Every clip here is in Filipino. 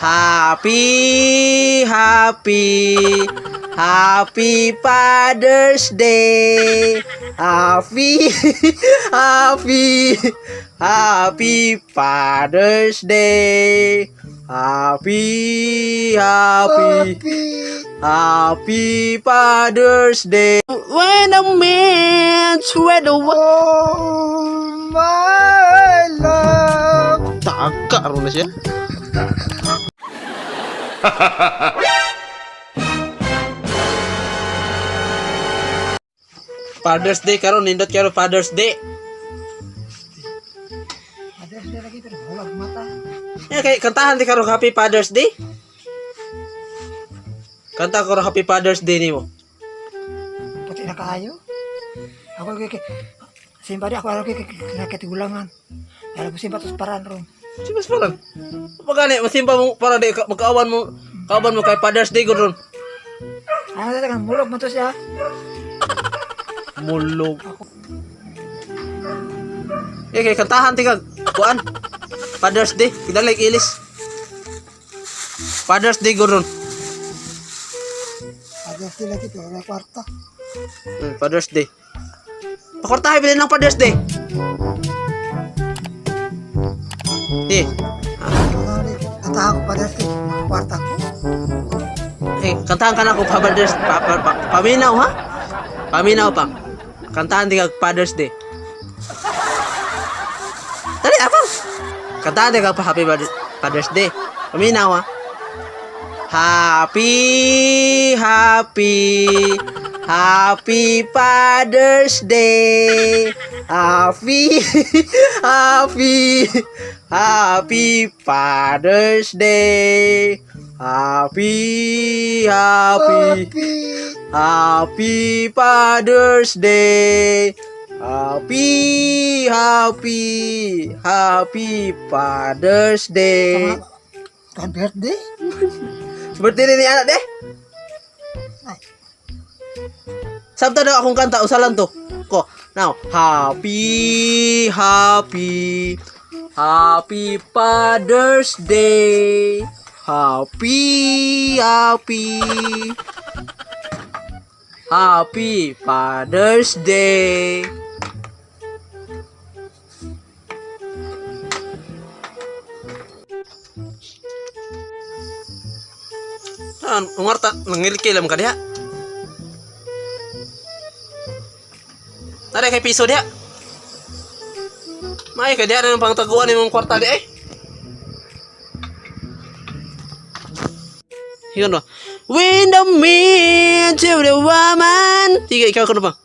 Happy Father's Day. Happy Father's Day. Happy Father's Day. When a man sweat away. Oh, my love. Taka ron na siya. Father's Day karon, nindot karon Father's Day. Ada lagi pero huwag mata. Kay kantahan di karon Happy Father's Day. Kanta ko Happy Father's Day nimo. Pati na kayo. Ako simpa di ako nakatigulangan. Alam ko simpa tos paran ron. Sibas paran. Pagani masimpa mo para di magkaawan mo kay Father's Day gud ron. Ano talaga mulog mo to siya. Mulog. Kay kantahan ti kag kuan. Father's Day, kidalay ilis. Father's Day gud ron. Ada sila lagi pero wala kwarta. Father's Day. Pakortahay bilin ng Father's Day. Katahan ko pada sih kwarta ko. Kantahan ka na ko Father's paminaw ha? Paminaw pa. Kantahan di kag Father's Day. Dali apa? Kantahan di kag Happy Father's Day. Paminaw ha? Happy Father's Day. Happy Father's Day. Happy Father's Day. Happy Father's Day. Kan birthday? Seperti ini anak deh. Sabta daw akong kanta usalan to. Ko. Now, Happy Father's Day. Happy Father's Day. Ungarta nangilkilam ka diha. Nara kay piso diha. May ka diha ng pangtaguan imong kwarta di ay. Yun ba? When the man to the woman. Tiga ikaw kuno ba?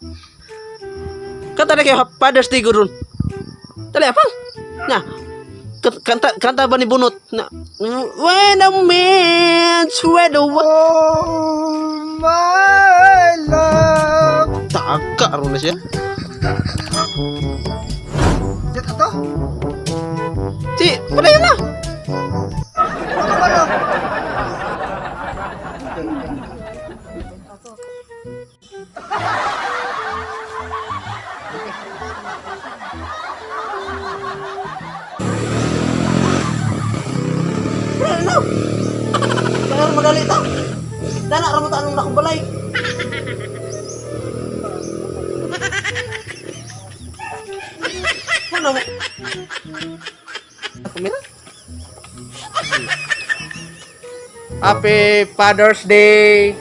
Kanta na kayo Father's Day gurun. Dali apa? Nah. Kanta ba ni bunot na when a man sweat away. Oh, my love. Taka ron na siya. Dito to? Wala yun na. Ano? Ano? Kaya madali ito. Dana, ramutan nung nakubalay. Ano mo? Kumira? Happy Father's Day.